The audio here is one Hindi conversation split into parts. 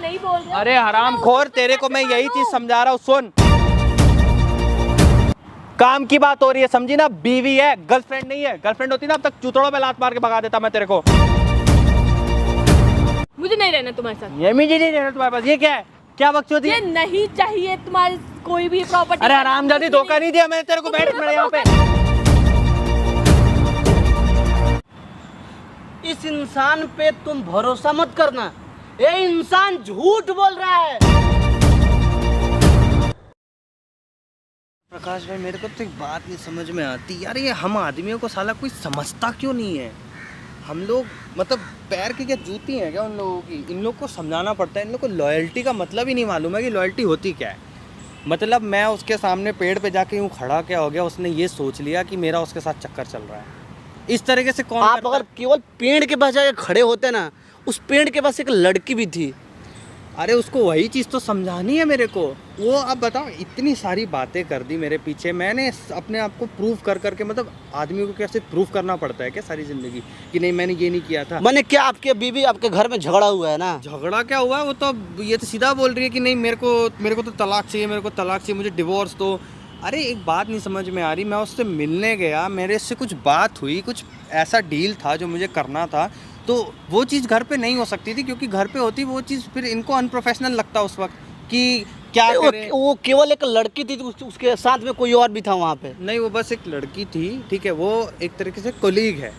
नहीं बोल रहे। अरे हरामखोर, तेरे को मैं यही चीज समझा रहा हूँ, सुन। काम की बात हो रही है, समझी ना? बीवी है, गर्लफ्रेंड नहीं है। गर्लफ्रेंड होती ना अब तक चूतड़ों पे लात मार के भगा देता मैं तेरे को। मुझे नहीं रहना तुम्हारे साथ। ये मुझे नहीं रहना तुम्हारे पास। ये क्या है? क्या बकचोदी? ये नहीं चाहिए तुम्हारी कोई भी प्रॉपर्टी। अरे हरामजादी, धोखा नहीं दिया मैंने तेरे को। बैठ मेरे यहाँ पे। इस इंसान पे तुम भरोसा मत करना, ये इंसान झूठ बोल रहा है। प्रकाश भाई, मेरे को तो एक बात नहीं समझ में आती यार, ये हम आदमियों को साला कोई समझता क्यों नहीं है? हम लोग मतलब पैर की क्या जूती हैं क्या उन लोगों की? इन लोग को समझाना पड़ता है। इन लोग को लॉयल्टी का मतलब ही नहीं मालूम है कि लॉयल्टी होती क्या है। मतलब मैं उसके सामने पेड़ पे जाके यूँ खड़ा क्या हो गया, उसने ये सोच लिया कि मेरा उसके साथ चक्कर चल रहा है। इस तरीके से कौन आप अगर केवल पेड़ के पास जाके खड़े होते ना, उस पेड़ के पास एक लड़की भी थी। अरे उसको वही चीज़ तो समझानी है मेरे को। वो अब बताओ, इतनी सारी बातें कर दी मेरे पीछे, मैंने अपने आप को प्रूव कर करके, मतलब आदमी को कैसे प्रूव करना पड़ता है क्या सारी ज़िंदगी कि नहीं मैंने ये नहीं किया था। मैंने क्या, आपके बीवी आपके घर में झगड़ा हुआ है ना? झगड़ा क्या हुआ? वो तो ये तो सीधा बोल रही है कि नहीं मेरे को तो तलाक चाहिए, मेरे को तलाक चाहिए, मुझे डिवोर्स दो। अरे एक बात नहीं समझ में आ रही, मैं उससे मिलने गया, मेरे से कुछ बात हुई, कुछ ऐसा डील था जो मुझे करना था, तो वो चीज़ घर पे नहीं हो सकती थी, क्योंकि घर पे होती वो चीज़ फिर इनको अनप्रोफेशनल लगता उस वक्त कि क्या करें। वो केवल एक लड़की थी, उसके साथ में कोई और भी था वहाँ पे? नहीं, वो बस एक लड़की थी, ठीक है। वो एक तरीके से कोलीग है,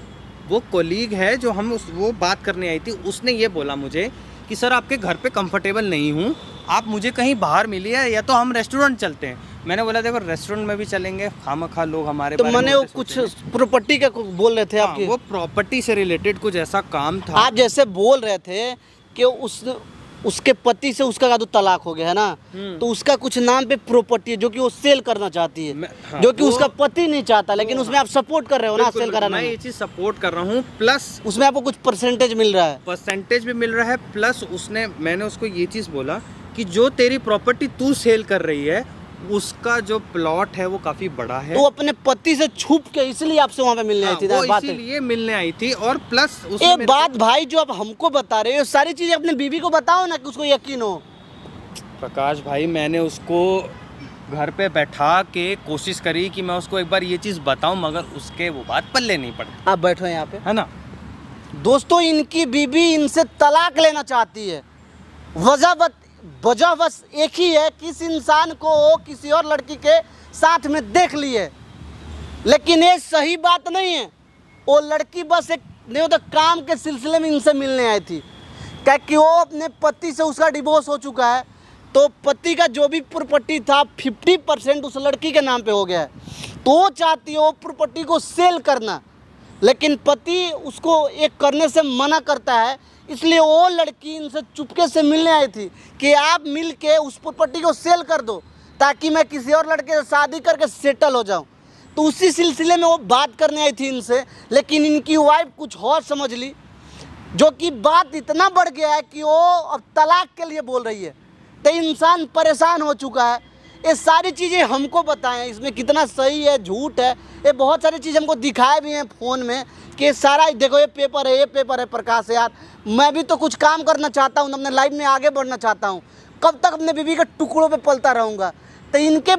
वो कोलीग है जो हम वो बात करने आई थी। उसने ये बोला मुझे कि सर आपके घर पे कंफर्टेबल नहीं हूँ, आप मुझे कहीं बाहर मिलिए या तो हम रेस्टोरेंट चलते हैं। मैंने बोला देखो रेस्टोरेंट में भी चलेंगे, खामखा लोग हमारे तो बारे में मैंने वो कुछ प्रॉपर्टी का बोल रहे थे आपकी? वो प्रॉपर्टी से रिलेटेड कुछ ऐसा काम था। आप जैसे बोल रहे थे कि उसके पति से उसका तो तलाक हो गया है ना, तो उसका कुछ नाम पे प्रॉपर्टी है जो कि वो सेल करना चाहती है, हाँ, जो कि उसका पति नहीं चाहता, लेकिन उसमें आप सपोर्ट कर रहे हो ना सेल कराने मैं में। ये चीज़ सपोर्ट कर रहा हूँ, प्लस उसमें आपको कुछ परसेंटेज मिल रहा है। परसेंटेज भी मिल रहा है, प्लस मैंने उसको ये चीज़ बोला कि जो तेरी प्रॉपर्टी तू सेल कर रही है उसका जो प्लॉट है वो काफी बड़ा है। तो अपने पति से छुप के इसलिए आपसे वहाँ पे मिलने आई थी? वो इसीलिए मिलने आई थी। और प्लस एक बात भाई, जो आप हमको बता रहे हो सारी चीजें अपने बीवी को बताओ ना कि उसको यकीन हो। प्रकाश भाई, मैंने उसको घर पे बैठा के कोशिश करी कि मैं उसको एक बार ये चीज़ बताऊं, मगर उसके वो बात पल्ले नहीं पड़ती। आप बैठो यहाँ पे, है ना दोस्तों। इनकी बीवी इनसे तलाक लेना चाहती है। वजह बस एक ही है कि इस इंसान को वो किसी और लड़की के साथ में देख लिए, लेकिन ये सही बात नहीं है। वो लड़की बस एक नहीं होता काम के सिलसिले में इनसे मिलने आई थी, क्योंकि वो अपने पति से उसका डिवोर्स हो चुका है, तो पति का जो भी प्रॉपर्टी था 50% उस लड़की के नाम पे हो गया है। तो वो चाहती है वो प्रॉपर्टी को सेल करना, लेकिन पति उसको एक करने से मना करता है। इसलिए वो लड़की इनसे चुपके से मिलने आई थी कि आप मिल के उस प्रॉपर्टी को सेल कर दो ताकि मैं किसी और लड़के से शादी करके सेटल हो जाऊं। तो उसी सिलसिले में वो बात करने आई थी इनसे, लेकिन इनकी वाइफ कुछ और समझ ली, जो कि बात इतना बढ़ गया है कि वो अब तलाक के लिए बोल रही है। तो इंसान परेशान हो चुका है। ये सारी चीज़ें हमको बताएं, इसमें कितना सही है झूठ है, ये बहुत सारी चीज़ हमको दिखाए भी हैं फ़ोन में कि सारा देखो ये पेपर है प्रकाश यार। मैं भी तो कुछ काम करना चाहता हूँ, अपने लाइफ में आगे बढ़ना चाहता हूँ। कब तक अपने बीवी के टुकड़ों पे पलता रहूँगा? तो इनके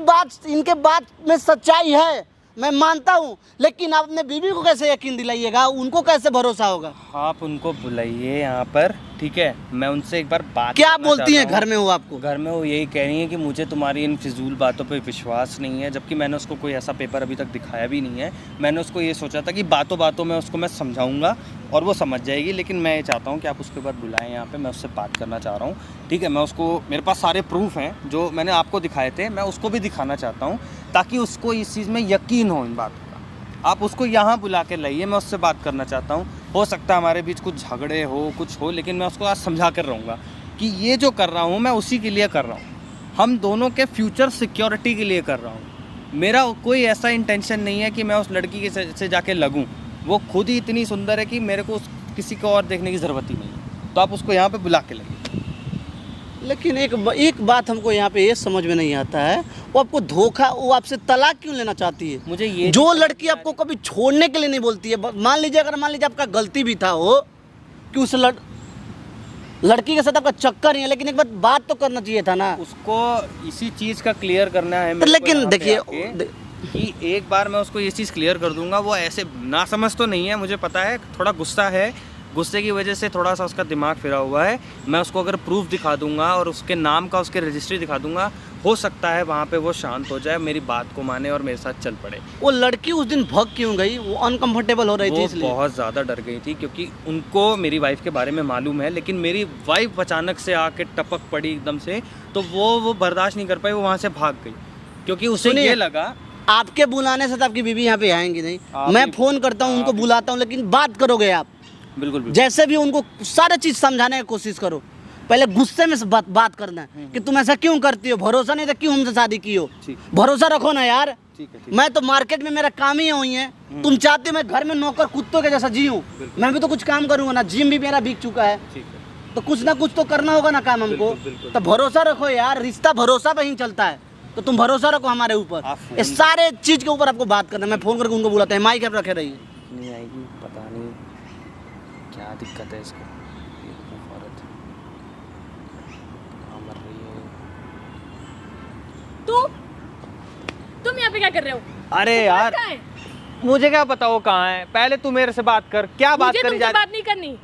बात में सच्चाई है, मैं मानता हूँ, लेकिन आप अपने बीवी को कैसे यकीन दिलाइएगा? उनको कैसे भरोसा होगा? आप उनको बुलाइए यहाँ पर, ठीक है। मैं उनसे एक बार बात क्या बोलती हैं घर में वो आपको? घर में वो यही कह रही है कि मुझे तुम्हारी इन फिजूल बातों पे विश्वास नहीं है, जबकि मैंने उसको कोई ऐसा पेपर अभी तक दिखाया भी नहीं है। मैंने उसको ये सोचा था कि बातों बातों में उसको मैं समझाऊंगा और वो समझ जाएगी, लेकिन मैं ये चाहता हूँ कि आप उसके बाद बुलाएं यहाँ पे, मैं उससे बात करना चाह रहा हूँ, ठीक है। मैं उसको, मेरे पास सारे प्रूफ हैं जो मैंने आपको दिखाए थे, मैं उसको भी दिखाना चाहता हूँ ताकि उसको इस चीज़ में यकीन हो इन बातों का। आप उसको यहाँ बुला के लाइए, मैं उससे बात करना चाहता हूँ। हो सकता है हमारे बीच कुछ झगड़े हो, कुछ हो, लेकिन मैं उसको आज समझा कर रहूँगा कि ये जो कर रहा हूँ मैं उसी के लिए कर रहा हूँ, हम दोनों के फ्यूचर सिक्योरिटी के लिए कर रहा हूँ। मेरा कोई ऐसा इंटेंशन नहीं है कि मैं उस लड़की के से जाके लगूँ। वो खुद ही इतनी सुंदर है कि मेरे को किसी को और देखने की ज़रूरत ही नहीं है। तो आप उसको यहाँ पे बुला के लाइए। लेकिन एक बात हमको यहाँ पे ये समझ में नहीं आता है, वो आपको धोखा, वो आपसे तलाक क्यों लेना चाहती है? मुझे ये जो लड़की आपको कभी छोड़ने के लिए नहीं बोलती है, मान लीजिए आपका गलती भी था वो कि लड़की के साथ आपका चक्कर नहीं है, लेकिन एक बात तो करना चाहिए था ना। उसको इसी चीज़ का क्लियर करना है मेरे को लेकिन यहाँ पे देखिए आके कि एक बार मैं उसको ये चीज़ क्लियर कर दूंगा। वो ऐसे ना समझ तो नहीं है, मुझे पता है, थोड़ा गुस्सा है, गुस्से की वजह से थोड़ा सा उसका दिमाग फिरा हुआ है। मैं उसको अगर प्रूफ दिखा दूंगा और उसके नाम का उसके रजिस्ट्री दिखा दूंगा, हो सकता है वहाँ पे वो शांत हो जाए, मेरी बात को माने और मेरे साथ चल पड़े। वो लड़की उस दिन भाग क्यों गई? वो अनकंफर्टेबल हो रही थी वो इसलिए। बहुत ज़्यादा डर गई थी क्योंकि उनको मेरी वाइफ के बारे में मालूम है, लेकिन मेरी वाइफ अचानक से आके टपक पड़ी एकदम से, तो वो बर्दाश्त नहीं कर पाई, वो वहाँ से भाग गई क्योंकि उसे सुनिए, ये लगा आपके बुलाने से तो आपकी बीवी यहाँ पे आएंगी नहीं। आप मैं ही- फोन करता हूँ, उनको बुलाता हूँ, लेकिन बात करोगे आप। बिल्कुल बिल्कुल। जैसे भी उनको सारा चीज समझाने की कोशिश करो। पहले गुस्से में से बात करना है कि तुम ऐसा क्यों करती हो, भरोसा नहीं था क्यों हमसे शादी की हो। ठीक। भरोसा रखो ना यार। ठीक है, ठीक। मैं तो मार्केट में मेरा काम ही वही है। तुम चाहते हो मैं घर में नौकर कुत्तों के जैसा जीऊं? मैं भी तो कुछ काम करूंगा ना। जिम भी मेरा बिक चुका है, ठीक है। तो कुछ ना कुछ तो करना होगा ना काम हमको। बिल्कुल, बिल्कुल। तो भरोसा रखो यार, रिश्ता भरोसा पे ही चलता है। तो तुम भरोसा रखो हमारे ऊपर। आप फोन- ये सारे चीज के ऊपर आपको बात करना है। मैं फोन करके उनको बुलाता है, माइक आप रखे रहिए। नहीं आएगी, पता नहीं क्या दिक्कत है इसको। बेवकूफ औरत कहाँ मर रही है। तुम यहाँ पे क्या कर रहे हो? अरे यार कहाँ है? मुझे क्या पता वो कहाँ है। पहले तू मेरे से बात कर। क्या बात मुझे करी तुमसे जा रही, बात नहीं करनी।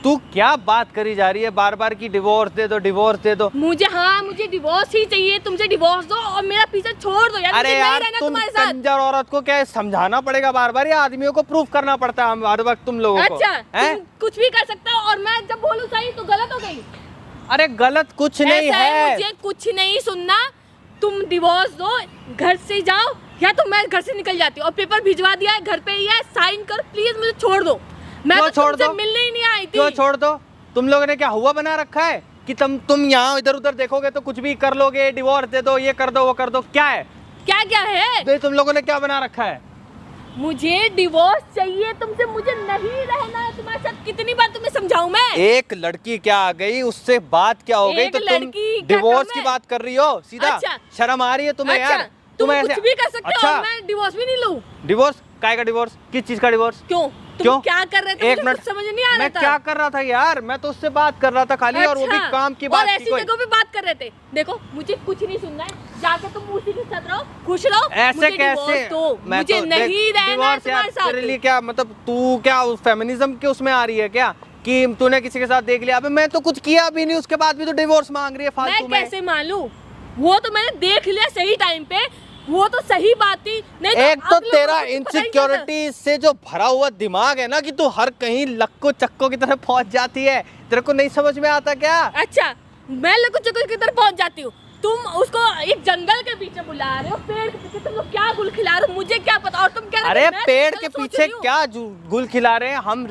तू क्या बात करी जा रही है बार बार की डिवोर्स दे दो, डिवोर्स दे दो। मुझे डिवोर्स ही चाहिए। तुमसे डिवोर्स दो और मेरा पीछा छोड़ दो यार। अरे मुझे नहीं यार रहना तुम तुम्हारे साथ। कंजर औरत को क्या समझाना पड़ेगा बार बार, या आदमियों को प्रूफ करना पड़ता है हर वक्त तुम लोगों को? अच्छा, हैं? तुम कुछ भी कर सकते हो और मैं जब बोलूं सही तो गलत हो गई। अरे गलत कुछ नहीं ऐसा है। मुझे कुछ नहीं सुनना। तुम डिवोर्स दो, घर से जाओ, या तो मैं घर से निकल जाती हूँ। और पेपर भिजवा दिया है, घर पे ही है, साइन करो प्लीज, मुझे छोड़ दो। मैं क्यों तो छोड़ तुमसे दो? मिलने ही नहीं आई थी। क्यों छोड़ दो? तुम लोगों ने क्या हुआ बना रखा है कि तुम यहाँ इधर उधर देखोगे तो कुछ भी कर लोगे, डिवोर्स दे दो, ये कर दो, वो कर दो? क्या है क्या क्या है? तो तुम लोगों ने क्या बना रखा है? मुझे डिवोर्स चाहिए तुमसे, मुझे नहीं रहना है तुम्हारे साथ। कितनी बार तुम्हें समझाऊं मैं? एक लड़की क्या आ गई, उससे बात क्या हो गई एक तो तुम लड़की क्या डिवोर्स काम की है? बात कर रही हो सीधा? अच्छा। शर्म आ रही है तुम्हें अच्छा, यार? तुम ऐसे- कुछ भी कर सकते अच्छा, हो और मैं डिवोर्स भी नहीं लूं। डिवोर्स काय का डिवोर्स? किस चीज का डिवोर्स? क्यों? क्यों? तुम क्या कर रहे थे? एक मुझे मिनट, कुछ समझ नहीं आ रहा मैं था। क्या कर रहा था यार? मैं तो उससे बात कर रहा था खाली, और वो भी अच्छा, काम की और बात ऐसी की कोई। जगह पे बात कर रहे थे। देखो मुझे कुछ नहीं सुनना है, जाके तुम उसी के साथ रहो, खुश रहो। ऐसे मुझे कैसे? डिवोर्स दो, मैं मुझे तो नहीं देख, रहना है डिवोर्स यार तुम्हारे साथ। तेरे लिए क्या मतलब, तू क्या फेमिनिज्म के उसमें आ रही है क्या कि तूने किसी के साथ देख लिया? अबे मैं तो कुछ किया भी नहीं, उसके बाद भी तो डिवोर्स मांग रही है फालतू मैं में। कैसे मान लूं? वो तो मैंने देख लिया सही टाइम पे, वो तो सही बात थी। नहीं तो एक तो आप लोगों तेरा को तो पता ही नहीं इनसिक्योरिटी से जो भरा हुआ दिमाग है ना, कि तू हर कहीं लक्को चक्को की तरह पहुंच जाती है। तेरे को नहीं समझ में आता क्या? था। अच्छा, मैं लकुच चकुच की तरफ पहुंच जाती हूँ, तुम उसको एक जंगल के पीछे बुला रहे हो, पेड़ के पीछे तुम लोग क्या गुल खिला रहे हो, मुझे क्या पता। और तुम कह रहे हो अरे कि मैं पेड़ गलत के सोच पीछे रही हूँ। क्या गुल खिला रहे हैं हम?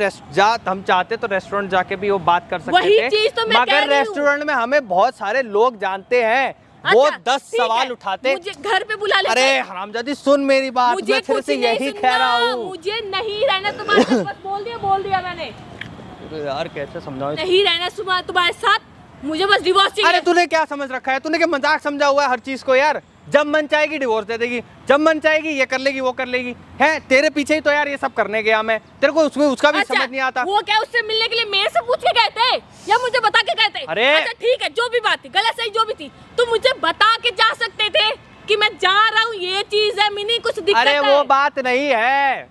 हम चाहते तो रेस्टोरेंट जाके भी वो बात कर सकते वही थे, चीज तो मैं कह मगर रही हूँ। रेस्टोरेंट में हमें बहुत सारे लोग जानते हैं, वो अच्छा, 10 ठीक सवाल है, उठाते। मुझे घर पे बुला लेते। अरे हरामजादी सुन मेरी बात, मुझे मैं तेरे कुछ से नहीं यही सुनना, कह रहा हूँ। मुझे नहीं रहना तुम्हारे साथ। बस बोल दिया मैंने, अरे यार कैसे समझाऊं? नहीं रहना तुम्हारे साथ। मुझे बस डिवोर्स चाहिए। अरे तूने क्या समझ रखा है? तूने क्या मजाक समझा हुआ है हर चीज को यार? जब मन चाहेगी डिवोर्स दे देगी, जब मन चाहेगी ये कर लेगी, वो कर लेगी। है तेरे पीछे ही तो यार ये सब करने गया मैं। तेरे को उसमें उसका भी अच्छा, समझ नहीं आता। वो क्या उससे मिलने के लिए मेरे से पूछ के गए थे या मुझे बता के गए थे? अरे! अच्छा ठीक है, जो भी बात थी, गलत सही जो भी थी, तुम मुझे बता के जा सकते थे कि मैं जा रहा हूँ, ये चीज है, मिनी कुछ दिक्कत अरे है। वो बात नहीं है।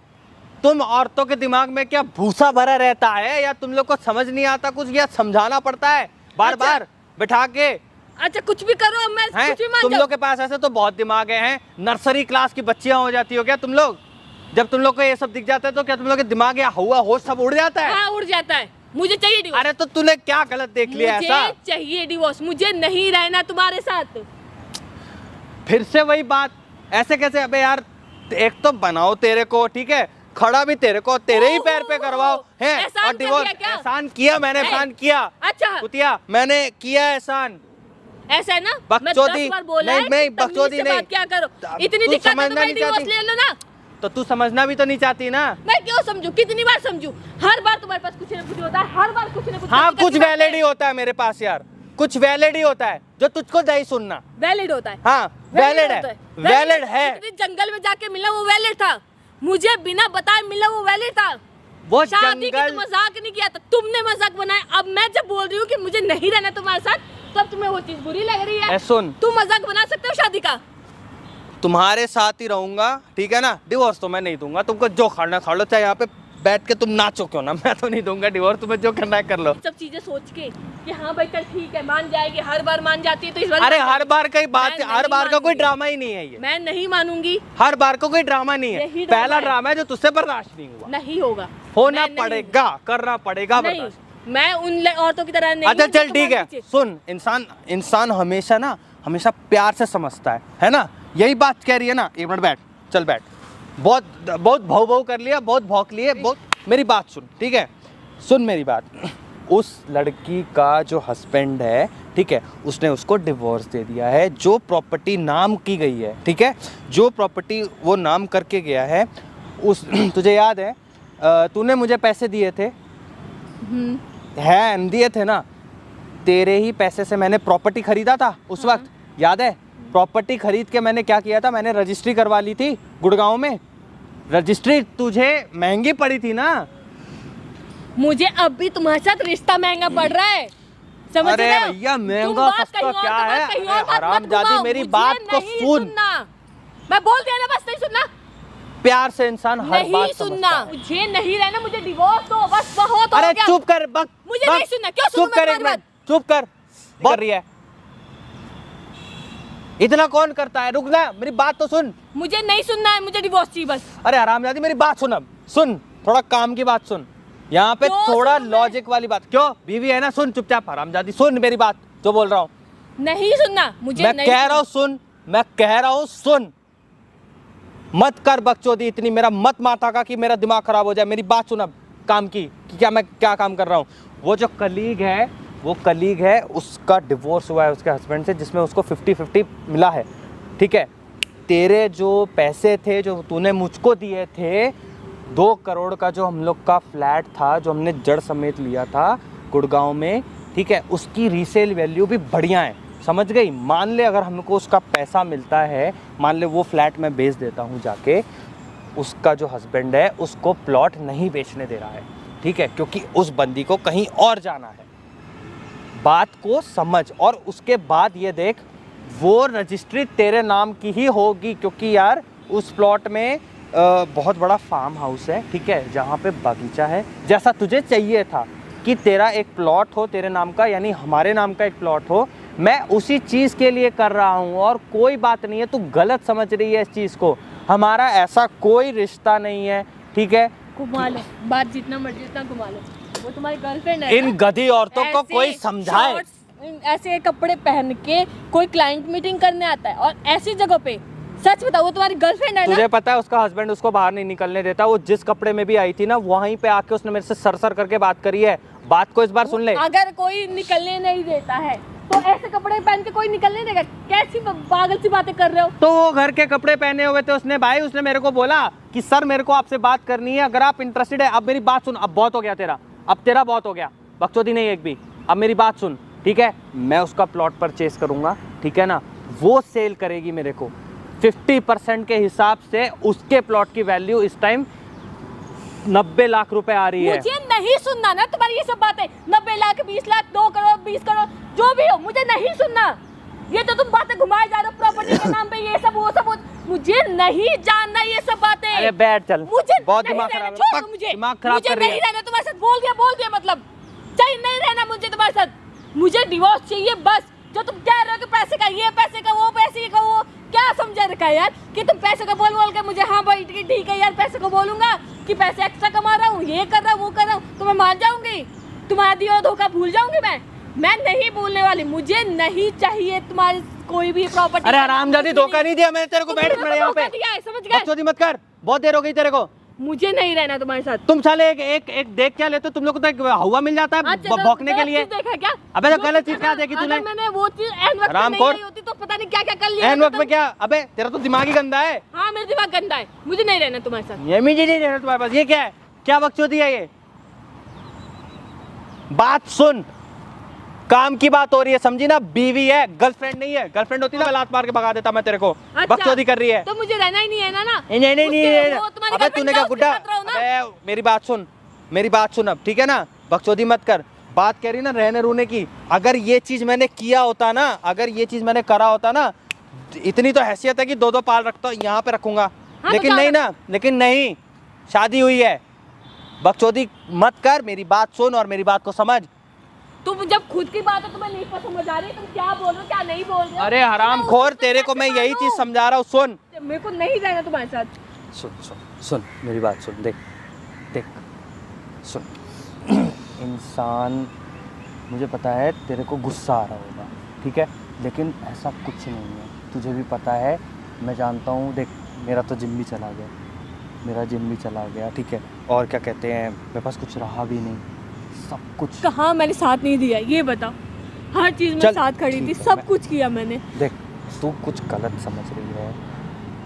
तुम औरतों के दिमाग में क्या भूसा भरा रहता है, या तुम लोग को समझ नहीं आता कुछ, या समझाना पड़ता है बार अच्छा। बार बैठा के? अच्छा कुछ भी करो, मैं हैं? कुछ भी मान तुम जाऊं। लोग के पास ऐसे तो बहुत दिमाग हैं। नर्सरी क्लास की बच्चियां हो जाती हो क्या तुम लोग? जब तुम लोग को ये सब दिख जाता है तो क्या तुम लोग के दिमाग या हुआ होश सब उड़ जाता है? हाँ उड़ जाता है। मुझे चाहिए डिवोर्स। अरे तो तूने क्या गलत देख लिया ऐसा? मुझे चाहिए डिवोर्स, मुझे नहीं रहना तुम्हारे साथ। फिर से वही बात, ऐसे कैसे? अबे यार एक तो बनाओ तेरे को, ठीक है, खड़ा भी तेरे को, तेरे ही पैर पे करवाओ है, एहसान और कर डिवोर्स। दिया क्या? एहसान किया मैंने, एहसान किया। अच्छा कुतिया मैंने किया एहसान। ऐसा है ना, मैं बकचोदी 10 बार बोला नहीं, है नहीं, कि तमीज बकचोदी से नहीं। बात क्या करो। तू इतनी दिक्कत है तो समझना मैं नहीं डिवोर्स चाहती। ले लो ना। तो तू समझना भी तो नहीं चाहती ना? मैं क्यों समझू? कितनी बार समझू? हर बार तुम्हारे पास कुछ न कुछ होता है, हर बार कुछ न कुछ। हाँ कुछ वैलिड ही होता है मेरे पास यार, कुछ वैलिड ही होता है जो तुझको नहीं सुनना। वैलिड होता है। हाँ वैलिड है, वैलिड है। जंगल में जाके मिला वो वैलिड था, मुझे बिना बताए मिला वो वैलिड था। वो शादी की जंगल तो मजाक नहीं किया था, तुमने मजाक बनाया। अब मैं जब बोल रही हूँ कि मुझे नहीं रहना तुम्हारे साथ, तो अब तुम्हें वो चीज बुरी लग रही है। सुन, तुम मजाक बना सकते हो शादी का। तुम्हारे साथ ही रहूंगा, ठीक है ना। डिवोर्स तो मैं नहीं दूंगा, तुमको जो खाना खा लो, चाहे यहाँ पे बैठ के तुम नाचो क्यों ना, मैं तो नहीं दूंगा डिवोर्स। तुम्हें जो करना है कर लो। सब चीजें सोच के कि हाँ भाई चल ठीक है, मान जाएगी, हर बार मान जाती है, तो इस बार अरे हर बार का ही बात, मैं हर बार का कोई मानूंगी। ड्रामा ही नहीं है ये। मैं नहीं मानूंगी, हर बार का कोई ड्रामा नहीं है। यही ड्रामा पहला है। ड्रामा है जो तुझसे बर्दाश्त नहीं हुआ। नहीं होगा, होना मैं नहीं- पड़ेगा, करना पड़ेगा नहीं, बर्दाश्त। मैं उन औरतों की तरह नहीं अच्छा हूँ जो चल ठीक है, तुम्हारे पीछे- सुन, इंसान हमेशा ना, हमेशा प्यार से समझता है ना। यही बात कह रही है ना। एक मिनट बैठ, चल बैठ। बहुत भाव कर लिया, बहुत भौंक लिए, बहुत। मेरी बात सुन, ठीक है, सुन मेरी बात। उस लड़की का जो हस्बैंड है, ठीक है, उसने उसको डिवोर्स दे दिया है। जो प्रॉपर्टी नाम की गई है, ठीक है, जो प्रॉपर्टी वो नाम करके गया है, उस तुझे याद है तूने मुझे पैसे दिए थे, है दिए थे ना। तेरे ही पैसे से मैंने प्रॉपर्टी खरीदा था उस वक्त, याद है। प्रॉपर्टी खरीद के मैंने क्या किया था, मैंने रजिस्ट्री करवा ली थी गुड़गांव में। रजिस्ट्री तुझे महंगी पड़ी थी ना। मुझे अब भी तुम्हारे साथ रिश्ता महंगा पड़ रहा है, समझ अरे रहे हो? भैया, तुम महंगा बात सस्ता कहीं और क्या की बात है? कहीं अरे और बात मत हरामजादी, घुमाओ, मेरी मुझे बात को नहीं सुन। सुनना। मैं बोल दिया ना, बस नहीं सुनना। प्यार से इंसान हर नहीं बात सुनना, समझता है। मुझे नहीं रहना, मुझे डिवोर्स दो, बस बहुत हो अरे गया। चुप कर, मुझे नहीं सुनना, क्यों सुनूं चुप मैं कर, एक तुम्हारी मिनट चुप कर। कर रही है, इतना कौन करता है? रुक ना, मेरी बात तो सुन। मुझे नहीं सुनना है, मुझे डिवोर्स चाहिए बस। अरे हरामजादी, मेरी बात सुन। अब सुन, थोड़ा काम की बात सुन। यहाँ पे क्यों थोड़ा सुनूं मैं? लॉजिक वाली बात। क्यों? बीवी है ना, सुन चुपचाप। हरामजादी सुन मेरी बात जो बोल रहा हूँ। नहीं सुनना, मुझे मैं नहीं कह रहा हूँ सुन, मैं कह रहा हूँ सुन। मत कर बकचोदी इतनी, मेरा मत माथा का कि मेरा दिमाग खराब हो जाए। मेरी बात सुन अब काम की, कि क्या मैं क्या काम कर रहा हूँ। वो जो कलीग है, वो कलीग है, उसका डिवोर्स हुआ है उसके हस्बैंड से, जिसमें उसको 50-50 मिला है, ठीक है। तेरे जो पैसे थे जो तूने मुझको दिए थे, 2 करोड़ का जो हम लोग का फ्लैट था, जो हमने जड़ समेत लिया था गुड़गांव में, ठीक है, उसकी रीसेल वैल्यू भी बढ़िया है, समझ गई। मान ले अगर हमको उसका पैसा मिलता है, मान ले वो फ्लैट मैं बेच देता हूँ जाके, उसका जो हस्बैंड है उसको प्लॉट नहीं बेचने दे रहा है, ठीक है, क्योंकि उस बंदी को कहीं और जाना है। बात को समझ। और उसके बाद ये देख, वो रजिस्ट्री तेरे नाम की ही होगी, क्योंकि यार उस प्लॉट में बहुत बड़ा फार्म हाउस है, ठीक है, जहाँ पे बगीचा है, जैसा तुझे चाहिए था कि तेरा एक प्लॉट हो तेरे नाम का, यानी हमारे नाम का एक प्लॉट हो। मैं उसी चीज़ के लिए कर रहा हूँ, और कोई बात नहीं है, तू गलत समझ रही है इस चीज़ को। हमारा ऐसा कोई रिश्ता नहीं है, ठीक है। घुमा लो बात, जितना मर्जी उतना घुमा लो। वो तुम्हारी गर्लफ्रेंड है इन ना? गधी औरतों को ऐसे कोई समझाए। shorts, ऐसे कपड़े पहन के कोई क्लाइंट मीटिंग करने आता है, और ऐसी जगह पे, सच बताओ, वो तुम्हारी गर्लफ्रेंड है ना? तुझे पता है उसका हस्बैंड उसको बाहर नहीं निकलने देता। वो जिस कपड़े में भी आई थी ना, वहीं पे आके उसने मेरे से सर करके बात करी है। बात को इस बार सुन ले। अगर कोई निकलने नहीं देता है तो ऐसे कपड़े पहन के कोई निकलने देगा? कैसी पागल सी बातें कर रहे हो? तो वो घर के कपड़े पहने हुए थे उसने, भाई उसने मेरे को बोला कि सर मेरे को आपसे बात करनी है, अगर आप इंटरेस्टेड है। अब मेरी बात सुन, अब बहुत हो गया तेरा, अब तेरा बहुत हो गया, बकचोदी नहीं एक भी। अब मेरी बात सुन, ठीक है, मैं उसका प्लॉट परचेज करूंगा, ठीक है ना, वो सेल करेगी मेरे को 50% के हिसाब से। उसके प्लॉट की वैल्यू इस टाइम 90 लाख रुपए आ रही है। मुझे नहीं सुनना ना तुम्हारी ये सब बातें। 90 लाख, 20 लाख, 2 करोड़, 20 करोड़, जो भी हो, मुझे नहीं सुनना। ये तो तुम बातें घुमाए जा रहे हो प्रॉपर्टी के नाम पे, ये सब वो सब। मुझे नहीं जानना ये सब बातें। अरे बैठ चल, मुझे बहुत नहीं दिमाग रहना, खराब छोड़ है। दो मुझे। दिमाग खराब मुझे कर रही नहीं है। रहना तुम्हारे साथ। बोल दिया मतलब। चाहिए नहीं रहना मुझे तुम्हारे साथ। मुझे डिवोर्स चाहिए बस। जो तुम कह रहे हो कि पैसे का ये, पैसे का वो, पैसे का वो, क्या समझा रखा है यार कि तुम पैसे का बोल के मुझे, हाँ भाई ठीक है यार, पैसे को बोलूंगा कि पैसे एक्स्ट्रा कमा रहा हूँ, ये कर रहा हूँ, वो कर रहा हूँ, तो मैं मान जाऊंगी? तुम्हारा दिया हुआ धोखा भूल जाऊंगी मैं नहीं भूलने वाली। मुझे नहीं चाहिए तुम्हारी कोई भी प्रॉपर्टी। अरे हरामजादी, धोखा नहीं दिया मैंने तेरे को। बैठ मेरे यहाँ पे, समझ गए? बकचोदी मत कर, बहुत देर हो गई तेरे को। मुझे नहीं रहना तुम्हारे साथ। तुम साले एक देख क्या लेते हो? तुम लोग को तो एक हवा मिल जाता है अच्छा, भौंकने के गलत लिए। चीज़ देखा क्या? अबे तो जो गलत चीज़ चीज क्या देखा, देखी तूने? अगर मैंने वो चीज एन वक्त पे नहीं हरामखोर। आई होती तो पता नहीं क्या क्या कर लिया एन होता वक्त में तुम। क्या? अबे तेरा तो दिमाग ही गंदा है। हाँ, मेरा दिमाग गंदा है, मुझे नहीं रहना तुम्हारे साथ। ये मुझे नहीं रहना तुम्हारे पास। ये क्या है? क्या बकचोदी है ये? बात सुन, काम की बात हो रही है, समझी ना? बीवी है, गर्लफ्रेंड नहीं है। गर्लफ्रेंड होती ना, लात मार के भगा देता मैं तेरे को। अच्छा, बकचोदी कर रही है। तो मुझे रहना ही नहीं है ना? नहीं। वो तुम्हारी अबे girlfriend तूने का क्या उसके गुड्डा? साथ रहो ना। अबे मेरी बात सुन, मेरी बात सुन अब, ठीक है ना, बकचोदी मत कर। बात कह रही ना रहने रूने की, अगर ये चीज़ मैंने किया होता ना, अगर ये चीज़ मैंने करा होता ना, इतनी तो हैसियत है कि 2-2 पाल रखता यहाँ पे रखूंगा। हाँ, लेकिन तो नहीं ना, लेकिन नहीं, शादी हुई है। बकचोदी मत कर, मेरी बात सुन और मेरी बात को समझ। तुम जब खुद की बात है तुम्हें नहीं पता समझ आ रही, तुम क्या बोल रहे हो क्या नहीं बोल रहे हो? अरे हराम खोर, तेरे को मैं यही चीज़ समझा रहा हूँ, सुन। मेरे को नहीं रहना तुम्हारे साथ। सुन सुन सुन मेरी बात सुन, देख देख सुन। इंसान, मुझे पता है तेरे को गुस्सा आ रहा होगा, ठीक है, लेकिन ऐसा कुछ नहीं है, तुझे भी पता है, मैं जानता हूँ। देख मेरा तो जिम भी चला गया, मेरा जिम भी चला गया, ठीक है, और क्या कहते हैं, मेरे पास कुछ रहा भी नहीं, सब कुछ। कहाँ मैंने साथ नहीं दिया ये बताओ? हर चीज़ में चल, साथ खड़ी ठीक थी, है, सब मैं- कुछ किया मैंने। देख तू कुछ गलत समझ रही है,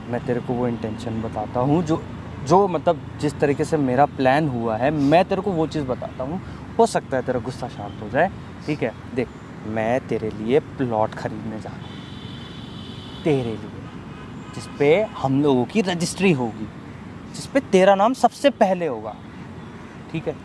मैं तेरे को वो इंटेंशन बताता हूँ जो मतलब जिस तरीके से मेरा प्लान हुआ है, मैं तेरे को वो चीज़ बताता हूँ। हो सकता है तेरा गुस्सा शांत हो जाए, ठीक है। देख मैं तेरे लिए प्लॉट खरीदने जा रहा हूँ, तेरे लिए, जिस पे हम लोगों की रजिस्ट्री होगी, जिस पे तेरा नाम सबसे पहले होगा, ठीक है।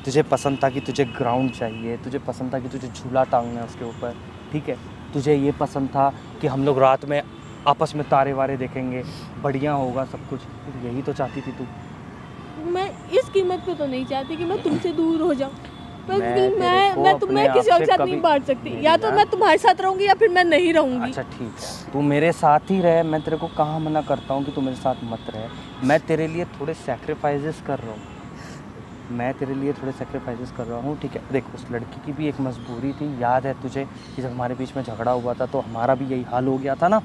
तुझे पसंद था कि तुझे ग्राउंड चाहिए, तुझे पसंद था कि तुझे झूला टांगना है उसके ऊपर, ठीक है। तुझे ये पसंद था कि हम लोग रात में आपस में तारे वारे देखेंगे, बढ़िया होगा सब कुछ, यही तो चाहती थी तू। मैं इस कीमत पे तो नहीं चाहती कि मैं तुमसे दूर हो जाऊं, पर मैं तेरे को मैं तुम्हें अपने किसी आप और से के साथ नहीं कभी- बांट सकती। मेरी या तो ना- मैं तुम्हारे साथ रहूंगी या फिर मैं नहीं रहूंगी। अच्छा ठीक है, तू मेरे साथ ही रहे, मैं तेरे को कहाँ मना करता हूँ कि तू मेरे साथ मत रहे। मैं तेरे लिए थोड़े सेक्रीफाइसेस कर रहा हूँ, कर रहा हूँ, ठीक है। देख उस लड़की की भी एक मजबूरी थी, याद है तुझे कि जब हमारे बीच में झगड़ा हुआ था तो हमारा भी यही हाल हो गया था ना।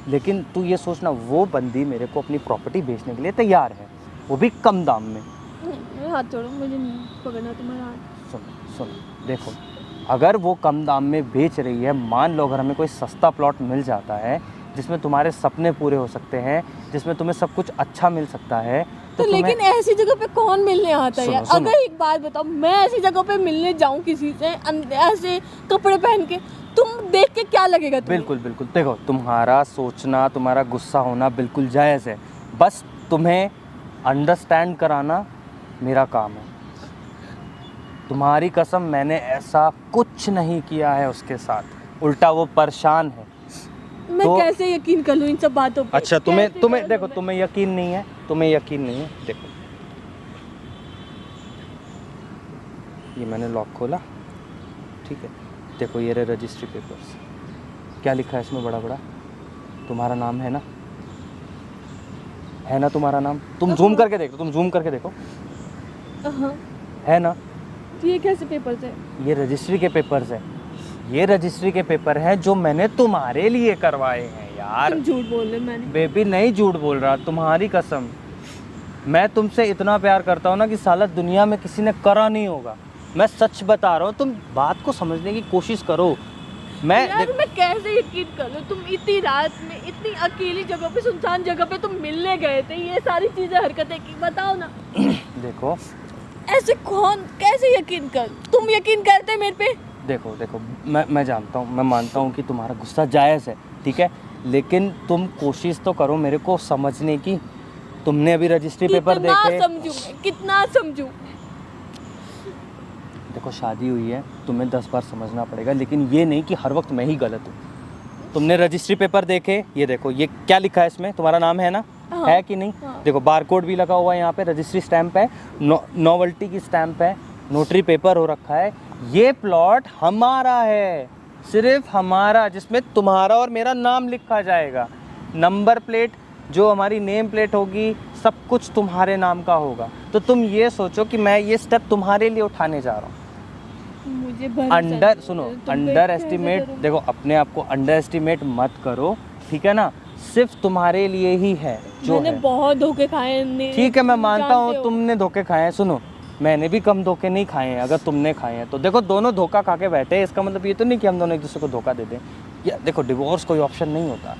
लेकिन तू ये सोचना, वो बंदी मेरे को अपनी प्रॉपर्टी बेचने के लिए तैयार है, वो भी कम दाम में। मेरे हाथ छोड़ो, मुझे नहीं पकड़ना तुम्हारा हाथ। सुन देखो, अगर वो कम दाम में बेच रही है, मान लो अगर हमें कोई सस्ता प्लॉट मिल जाता है जिसमें तुम्हारे सपने पूरे हो सकते हैं, जिसमें तुम्हें सब कुछ अच्छा मिल सकता है, तो तुम्हें- लेकिन ऐसी जगह पे कौन मिलने आता है यार? सुनो। अगर एक बात बताओ, मैं ऐसी जगह पे मिलने जाऊं किसी से ऐसे कपड़े पहन के, तुम देख के क्या लगेगा तुम्हें? बिल्कुल देखो, तुम्हारा सोचना, तुम्हारा गुस्सा होना बिल्कुल जायज़ है, बस तुम्हें अंडरस्टैंड कराना मेरा काम है। तुम्हारी कसम, मैंने ऐसा कुछ नहीं किया है उसके साथ, उल्टा वो परेशान है। मैं तो- कैसे यकीन कर लूं इन सब बातों पे? अच्छा कैसे तुम्हें कर देखो, लूं मैं? तुम्हें यकीन नहीं है, देखो ये मैंने लॉक खोला, ठीक है, देखो ये रहे रजिस्ट्री पेपर्स, क्या लिखा है इसमें बड़ा बड़ा, तुम्हारा नाम है ना तुम्हारा नाम? तुम जूम करके देखो, हाँ, है ना? ये कैसे पेपर्स है? ये रजिस्ट्री के पेपर्स है, ये रजिस्ट्री के पेपर हैं जो मैंने तुम्हारे लिए करवाए हैं यार। तुम झूठ बोल रहे हो। मैंने बेबी नहीं झूठ बोल रहा, तुम्हारी कसम, मैं तुमसे इतना प्यार करता हूँ ना कि साला दुनिया में किसी ने करा नहीं होगा, मैं सच बता रहा हूँ। तुम बात को समझने की कोशिश करो। यार मैं कैसे यकीन कर लूं? तुम इतनी रात में इतनी अकेली जगह पे, सुनसान जगह पे तुम मिलने गए थे, ये सारी चीजें हरकतें की, बताओ ना। देखो ऐसे कौन कैसे यकीन कर? तुम यकीन करते मेरे पे? देखो मैं जानता हूँ, मैं मानता हूँ कि तुम्हारा गुस्सा जायज़ है, ठीक है, लेकिन तुम कोशिश तो करो मेरे को समझने की। तुमने अभी रजिस्ट्री पेपर देखे, कितना समझूं? देखो शादी हुई है, तुम्हें 10 बार समझना पड़ेगा, लेकिन ये नहीं कि हर वक्त मैं ही गलत हूँ। तुमने रजिस्ट्री पेपर देखे, ये देखो ये क्या लिखा है इसमें, तुम्हारा नाम है ना? हाँ, है कि नहीं? हाँ। देखो बारकोड भी लगा हुआ है यहाँ पे, रजिस्ट्री स्टैंप है, नॉवल्टी की स्टैंप है, नोटरी पेपर हो रखा है। ये प्लॉट हमारा है, सिर्फ हमारा, जिसमें तुम्हारा और मेरा नाम लिखा जाएगा, नंबर प्लेट जो हमारी नेम प्लेट होगी, सब कुछ तुम्हारे नाम का होगा। तो तुम ये सोचो कि मैं ये स्टेप तुम्हारे लिए उठाने जा रहा हूँ। मुझे भरोसा अंडर नहीं सुनो, है, तुम पे अंडर कैसे एस्टिमेट, करूं? देखो अपने आप को अंडर एस्टिमेट मत करो, ठीक है ना? सिर्फ तुम्हारे लिए ही है जो मैंने है। बहुत धोखे खाए ठीक है मैं मानता जानते हूँ हो। तुमने धोखे खाए हैं। सुनो, मैंने भी कम धोखे नहीं खाए हैं, अगर तुमने खाए हैं तो। देखो दोनों धोखा खा के बैठे हैं, इसका मतलब ये तो नहीं कि हम दोनों एक दूसरे को धोखा दे दें। या देखो डिवोर्स कोई ऑप्शन नहीं होता।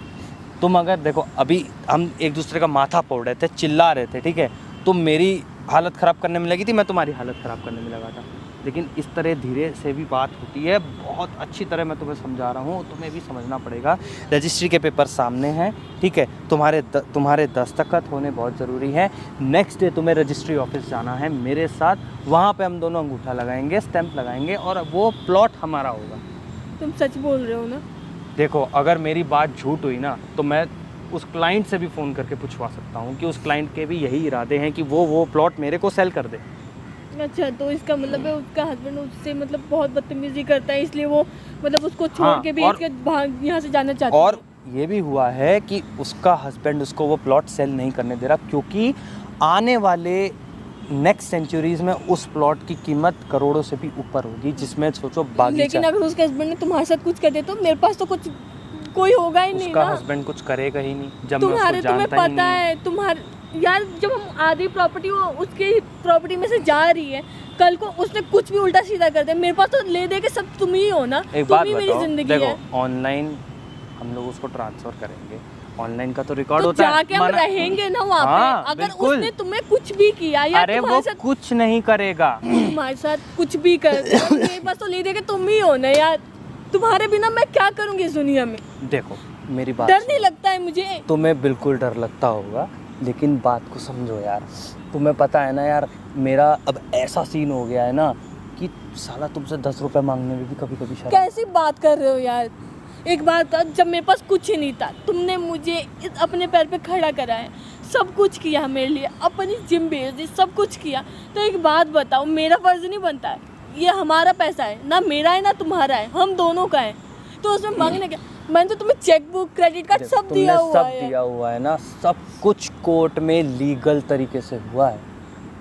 तुम अगर देखो, अभी हम एक दूसरे का माथा फोड़ रहे थे, चिल्ला रहे थे, ठीक है, तुम मेरी हालत ख़राब करने में लगी थी, मैं तुम्हारी हालत ख़राब करने में लगा था। लेकिन इस तरह धीरे से भी बात होती है। बहुत अच्छी तरह मैं तुम्हें समझा रहा हूँ, तुम्हें भी समझना पड़ेगा। रजिस्ट्री के पेपर सामने हैं, ठीक है, तुम्हारे दस्तखत होने बहुत ज़रूरी है। नेक्स्ट डे तुम्हें रजिस्ट्री ऑफिस जाना है मेरे साथ, वहाँ पे हम दोनों अंगूठा लगाएंगे, स्टैंप लगाएंगे और वो प्लॉट हमारा होगा। तुम सच बोल रहे हो ना? देखो, अगर मेरी बात झूठ हुई ना तो मैं उस क्लाइंट से भी फ़ोन करके पूछवा सकता हूँ कि उस क्लाइंट के भी यही इरादे हैं कि वो प्लॉट मेरे को सेल कर दे। अच्छा, तो इसका मतलब है उसका हस्बैंड उससे मतलब बहुत बदतमीजी करता है, इसलिए वो मतलब उसको छोड़ के भी इसके भाग यहाँ से जाना चाहता है। और ये भी हुआ है कि उसका हस्बैंड उसको वो प्लॉट सेल नहीं करने दे रहा, क्योंकि आने वाले नेक्स्ट सेंचुरीज में उस प्लॉट की कीमत करोड़ों से भी ऊपर होगी, जिसमें सोचो बागीचा। लेकिन अगर उसके हस्बैंड ने तुम्हारे साथ कुछ कर दिया तो मेरे पास तो कुछ कोई होगा ही नहीं ना। उसका हस्बैंड कुछ करेगा ही नहीं, जब मैं उसको तुम्हें जानता ही पता नहीं। है तुम्हारे यार, जब हम आधी प्रॉपर्टी वो उसकी प्रॉपर्टी में से जा रही है, कल को उसने कुछ भी उल्टा सीधा कर दिया, मेरे पास तो ले दे के सब तुम ही हो ना। एक तुम बात ही मेरी बताओ, जिंदगी देखो है। ऑनलाइन हम लोग उसको ट्रांसफर करेंगे, ऑनलाइन का तो रिकॉर्ड तो होता है। जाके हम रहेंगे ना वहाँ हाँ, पे। अगर बिल्कुल। उसने तुम्हें कुछ भी किया या अरे वो तुम्हारे साथ कुछ नहीं करेगा। तुम्हारे साथ कुछ भी कर दिया, मेरे पास तो ले दे के तुम ही हो ना यार। तुम्हारे बिना मैं क्या करूँगी इस दुनिया में? देखो मेरी बात डर सुनो। नहीं लगता है मुझे? तुम्हें बिल्कुल डर लगता होगा, लेकिन बात को समझो यार। तुम्हें पता है ना यार, मेरा अब ऐसा सीन हो गया है ना कि साला तुमसे 10 रुपए मांगने में भी कभी कभी शर्म। कैसी बात कर रहे हो यार? एक बात था, जब मेरे पास कुछ ही नहीं था तुमने मुझे अपने पैर पे खड़ा करा है, सब कुछ किया मेरे लिए, अपनी जिम भेज दी, सब कुछ किया। तो एक बात बताओ, मेरा फर्ज नहीं बनता है? ये हमारा पैसा है ना, मेरा है ना तुम्हारा है, हम दोनों का है, तो उसमें मांगने क्या? मैंने तो तुम्हें चेक बुक, क्रेडिट कार्ड सब दिया हुआ है। सब दिया हुआ है ना, सब कुछ कोर्ट में लीगल तरीके से हुआ है।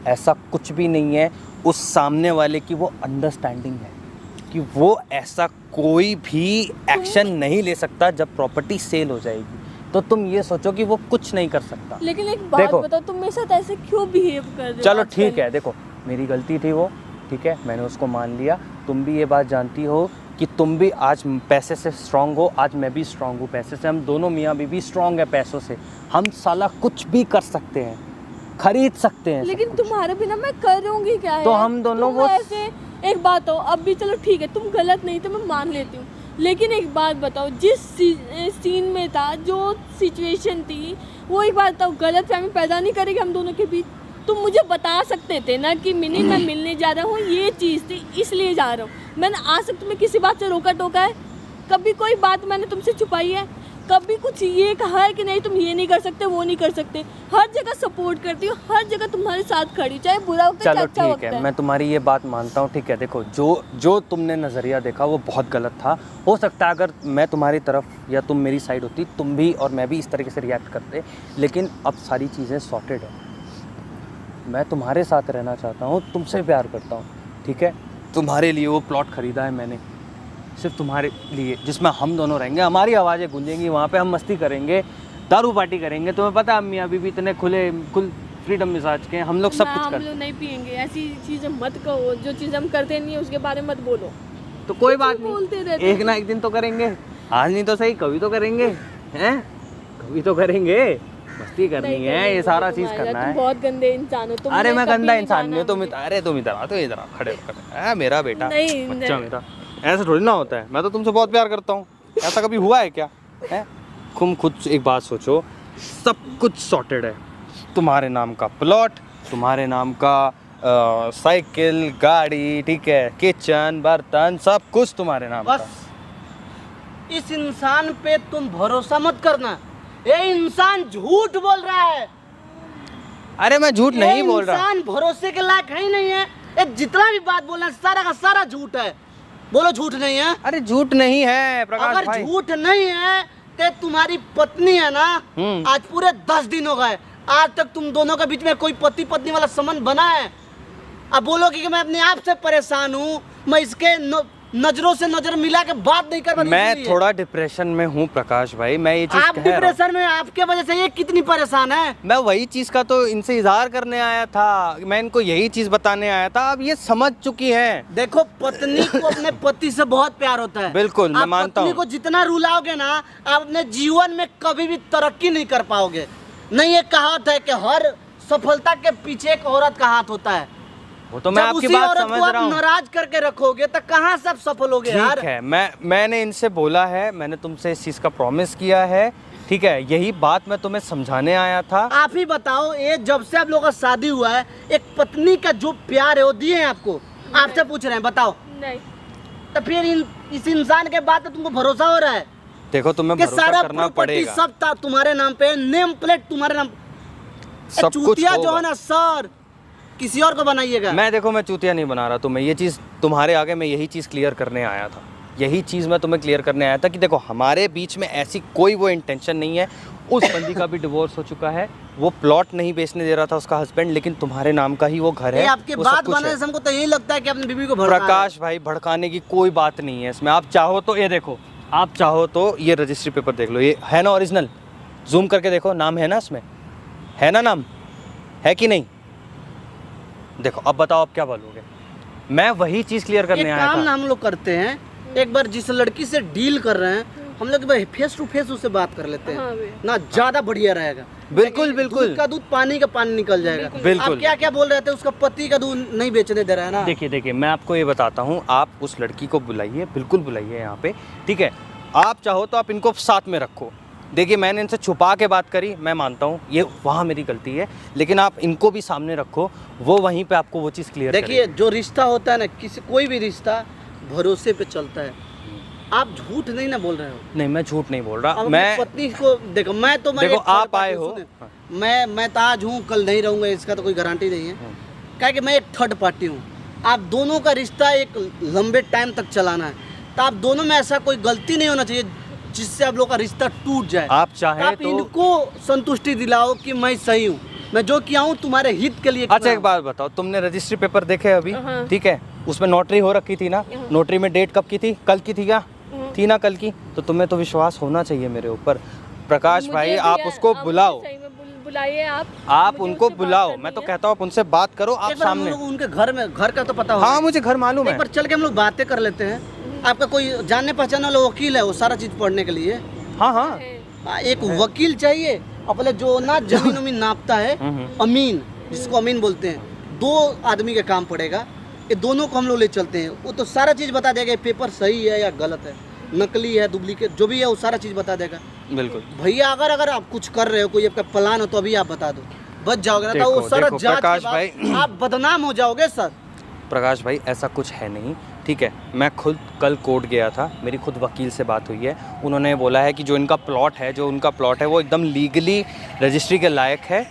ऐसा कुछ भी नहीं है। उस सामने वाले की वो अंडरस्टैंडिंग है कि वो ऐसा कोई भी एक्शन नहीं ले सकता जब प्रॉपर्टी सेल हो जाएगी। तो तुम ये सोचो कि वो कुछ नहीं कर सकता। लेकिन एक बात बताओ, तुम मेरे साथ ऐसे क्यों बिहेव कर रहे हो? चलो ठीक है, देखो मेरी गलती थी वो, ठीक है, मैंने उसको मान लिया। तुम भी ये बात जानती हो कि तुम भी आज पैसे से स्ट्रांग हो, आज मैं भी स्ट्रांग हूँ पैसे से। हम दोनों मियाँ बीवी स्ट्रांग है पैसों से। हम साला कुछ भी कर सकते हैं, खरीद सकते हैं। लेकिन तुम्हारे बिना मैं करूँगी क्या? तो यार? हम दोनों तुम वो ऐसे एक बात हो, अब भी चलो ठीक है, तुम गलत नहीं तो मैं मान लेती हूँ, लेकिन एक बात बताओ, जिस सीन में था, जो सिचुएशन थी, वो एक बात बताओ, गलत फहमी पैदा नहीं करेगी हम दोनों के बीच? तुम मुझे बता सकते थे ना कि मिनी मैं मिलने जा रहा हूँ, ये चीज़ थी इसलिए जा रहा हूँ। मैंने आज तक तुम्हें किसी बात से रोका टोका है? कभी कोई बात मैंने तुमसे छुपाई है? कभी कुछ ये कहा है कि नहीं तुम ये नहीं कर सकते, वो नहीं कर सकते? हर जगह सपोर्ट करती हूँ, हर जगह तुम्हारे साथ खड़ी, चाहे बुरा वक्त है, चलो अच्छा ठीक वक्त है, है। मैं तुम्हारी ये बात मानता हूँ, ठीक है। देखो जो तुमने नज़रिया देखा वो बहुत गलत था। हो सकता है अगर मैं तुम्हारी तरफ या तुम मेरी साइड होती, तुम भी और मैं भी इस तरीके से रिएक्ट करते, लेकिन अब सारी चीज़ें सॉर्टेड है। मैं तुम्हारे साथ रहना चाहता हूँ, तुमसे प्यार करता हूँ, ठीक है। तुम्हारे लिए वो प्लॉट ख़रीदा है मैंने, सिर्फ तुम्हारे लिए, जिसमें हम दोनों रहेंगे, हमारी आवाज़ें गूंजेंगी, वहाँ पे हम मस्ती करेंगे, दारू पार्टी करेंगे। तुम्हें पता है मियाँ बीवी इतने खुल फ्रीडम मिजाज के, हम लोग सब ना, कुछ हम करते लोग नहीं पियेंगे, ऐसी चीज़ें मत कहो, जो चीज़ हम करते नहीं है उसके बारे में मत बोलो। तो कोई बात बोलते नहीं, रहते एक ना एक दिन तो करेंगे, आज नहीं तो सही कभी तो करेंगे, हैं? कभी तो करेंगे, मस्ती करनी है, ये सारा चीज़ करना है। बहुत गंदे इंसान हो तुम। अरे मैं गंदा इंसान नहीं हूँ, तुम अरे तुम इधर आ, तो इधर आ, खड़े हो, मेरा बेटा, बच्चा मेरा, ऐसा थोड़ी ना होता है। मैं तो तुमसे बहुत प्यार करता हूँ, ऐसा कभी हुआ है क्या? है तुम खुद एक बात सोचो, सब कुछ सॉर्टेड है। तुम्हारे नाम का प्लॉट, तुम्हारे नाम का साइकिल, गाड़ी, ठीक है, किचन, बर्तन, सब कुछ तुम्हारे नाम का। बस इस इंसान पे तुम भरोसा मत करना, ये इंसान झूठ बोल रहा है। अरे मैं झूठ नहीं बोल रहा। इंसान भरोसे के लायक है ही नहीं है। ये जितना भी बात बोलना सारा का सारा झूठ है। बोलो झूठ नहीं है? अरे झूठ नहीं है प्रकाश अगर भाई। झूठ नहीं है तो तुम्हारी पत्नी है ना, आज पूरे 10 दिन हो गए, आज तक तुम दोनों के बीच में कोई पति पत्नी वाला संबंध बना है? अब बोलोगे कि मैं अपने आप से परेशान हूँ, मैं इसके नजरों से नजर मिला के बात नहीं कर पा रही। मैं थोड़ा डिप्रेशन में हूँ प्रकाश भाई, मैं ये चीज आप डिप्रेशन में, आपके वजह से ये कितनी परेशान है? मैं वही चीज का तो इनसे इजहार करने आया था, मैं इनको यही चीज बताने आया था। अब ये समझ चुकी हैं। देखो, पत्नी को अपने पति से बहुत प्यार होता है। बिल्कुल, मैं मानता हूँ। पत्नी को जितना रुलाओगे ना, आप अपने जीवन में कभी भी तरक्की नहीं कर पाओगे। नहीं, ये कहावत है कि हर सफलता के पीछे एक औरत का हाथ होता है। वो तो मैं जब आपकी उसी बात औरत समझ को आप रहा हूँ। नाराज करके रखोगे तो कहाँ से आप सफल होगे यार। ठीक है, मैंने इनसे बोला है, मैंने तुमसे इस चीज़ का प्रॉमिस किया है, ठीक है, यही बात मैं तुम्हें समझाने आया था। आप ही बताओ, ये जब से आप लोगों का शादी हुआ है, एक पत्नी का जो प्यार है वो दिए हैं आपको? आपसे पूछ रहे हैं, बताओ। नहीं, तो फिर इस इंसान के बाद तो तुमको भरोसा हो रहा है देखो तुम्हें कि भरोसा सारा करना प्रॉपर्टी पड़ेगा। सब तुम्हारे नाम पे, नेम प्लेट तुम्हारे नाम। सब कुछ चूतिया जो होगा। है ना सर, किसी और को बनाइएगा। मैं देखो, मैं चूतिया नहीं बना रहा तुम्हें, ये चीज़ तुम्हारे आगे मैं यही चीज़ क्लियर करने आया था। यही चीज़ मैं तुम्हें क्लियर करने आया था कि देखो हमारे बीच में ऐसी कोई वो इंटेंशन नहीं है। उस बंदी का भी डिवोर्स हो चुका है, वो प्लॉट नहीं बेचने दे रहा था उसका हस्बैंड, लेकिन तुम्हारे नाम का ही वो घर है। ये आपके वो सब बात कुछ बनाने है। से हमको तो यही लगता है कि अपनी बीवी को भड़का रहे हैं। प्रकाश भाई, भड़काने की कोई बात नहीं है इसमें। आप चाहो तो ये देखो, आप चाहो तो ये रजिस्ट्री पेपर देख लो, ये है ना ओरिजिनल, जूम करके देखो, नाम है ना इसमें, है ना नाम, है कि नहीं? देखो अब बताओ आप क्या बोलोगे। मैं वही चीज़ क्लियर करने एक आया काम था। ना हम लोग करते हैं, एक बार जिस लड़की से डील कर रहे हैं हम लोग फेस टू फेस उससे बात कर लेते हैं हाँ भैया। ना, ज्यादा बढ़िया रहेगा। बिल्कुल बिल्कुल दूध का दूध, पानी का पानी निकल जाएगा। बिल्कुल। आप क्या क्या बोल रहे थे, उसका पति का दूध नहीं बेचने दे रहा है ना। देखिए देखिए, मैं आपको ये बताता हूँ, आप उस लड़की को बुलाइए, बिल्कुल बुलाइए यहाँ पे, ठीक है। आप चाहो तो आप इनको साथ में रखो। देखिए मैंने इनसे छुपा के बात करी, मैं मानता हूँ ये वहाँ मेरी गलती है, लेकिन आप इनको भी सामने रखो, वो वहीं पे आपको वो चीज़ क्लियर देखिए जो रिश्ता होता है ना, किसी कोई भी रिश्ता भरोसे पे चलता है। आप झूठ नहीं ना बोल रहे हो। नहीं, मैं झूठ नहीं बोल रहा। अब मैं अपनी पत्नी को देखो, मैं देखो एक आप थर्ड आए पार्टी हो। सुने, मैं तो आज हूँ कल नहीं रहूँगा, इसका तो कोई गारंटी नहीं है। क्या कि मैं एक थर्ड पार्टी हूँ। आप दोनों का रिश्ता एक लंबे टाइम तक चलाना है, तो आप दोनों में ऐसा कोई गलती नहीं होना चाहिए जिससे आप लोग का रिश्ता टूट जाए। आप चाहे आप तो इनको संतुष्टि दिलाओ कि मैं सही हूँ, मैं जो किया हूँ तुम्हारे हित के लिए। अच्छा एक बात बताओ, तुमने रजिस्ट्री पेपर देखे अभी? हाँ। ठीक है, उसमें नोटरी हो रखी थी ना, नोटरी में डेट कब की थी? कल की थी क्या? थी ना कल की? तो तुम्हें तो विश्वास होना चाहिए मेरे ऊपर। प्रकाश मुझे भाई भी आप है, उसको आप बुलाओ, मुझे सही में बुलाइए आप मुझे उनको उससे बात बुलाओ। करनी मैं तो है। कहता हूँ आप उनसे बात करो, आप एक बार हम सामने। लोग उनके घर में, घर का तो पता होगा। हाँ मुझे घर मालूम एक है। बार चल के हम लोग बातें कर लेते हैं। आपका कोई जानने पहचाने वाला वकील है वो सारा चीज पढ़ने के लिए? हाँ हाँ है। एक वकील चाहिए अपने, जो ना जमीन उमीन नापता है, अमीन, जिसको अमीन बोलते हैं। 2 आदमी का काम पड़ेगा, ये दोनों को हम लोग ले चलते हैं। वो तो सारा चीज बता देगा, ये पेपर सही है या गलत है, नकली है, डुप्लीकेट, जो भी है वो सारा चीज बता देगा। बिल्कुल। भैया अगर आप कुछ कर रहे हो, कोई आपका प्लान हो, तो अभी आप बता दो, बच जाओगे ना। तो देखो, वो सारा देखो, जांच के प्रकाश बाद भाई। आप बदनाम हो जाओगे सर। प्रकाश भाई ऐसा कुछ है नहीं, ठीक है। मैं खुद कल कोर्ट गया था, मेरी खुद वकील से बात हुई है। उन्होंने बोला है कि जो इनका प्लॉट है, जो उनका प्लॉट है वो एकदम लीगली रजिस्ट्री के लायक है।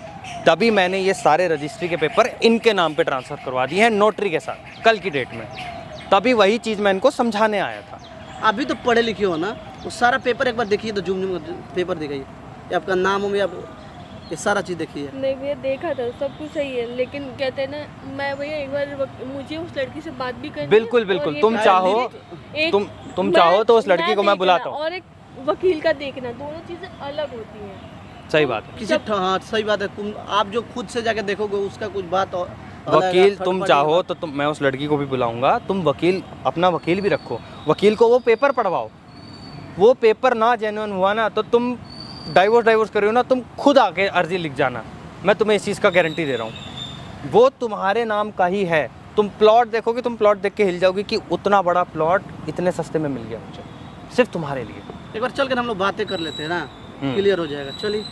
तभी मैंने ये सारे रजिस्ट्री के पेपर इनके नाम पे ट्रांसफ़र करवा दिए हैं नोटरी के साथ, कल की डेट में। तभी वही चीज़ मैं इनको समझाने आया था। अभी तो पढ़े लिखे हो ना, वो सारा पेपर एक बार देखिए, तो जूम पेपर दिखाइए, ये आपका नाम हो, ये सारा चीज़ देखिए। नहीं भैया देखा था, सब कुछ सही है, लेकिन कहते हैं ना, मैं भैया एक बार मुझे उस लड़की से बात भी करनी है। बिल्कुल और बिल्कुल, ये तुम बात चाहो, एक- तुम चाहो तो उस लड़की को मैं देखना बुलाता हूँ। और एक वकील का देखना, दोनों चीजें अलग होती हैं। सही बात है। किसी हाँ सही बात है। तुम आप जो खुद से जाके देखोगे उसका कुछ बात और अलग है, वकील third तुम party चाहो बात। तो मैं उस लड़की को भी बुलाऊंगा। तुम वकील, अपना वकील भी रखो, वकील को वो पेपर पढ़वाओ। वो पेपर ना जेन्युइन हुआ ना, तो तुम डाइवोर्स कर रहे हो ना, तुम खुद आके अर्जी लिख जाना। मैं तुम्हें इस चीज़ का गारंटी दे रहा हूँ, वो तुम्हारे नाम का ही है। तुम प्लॉट देखोगे, तुम प्लॉट देख के हिल जाओगे कि उतना बड़ा प्लॉट इतने सस्ते में मिल गया मुझे, सिर्फ तुम्हारे लिए। एक बार चल कर हम लोग बातें कर लेते हैं ना, क्लियर हो जाएगा। चलिए।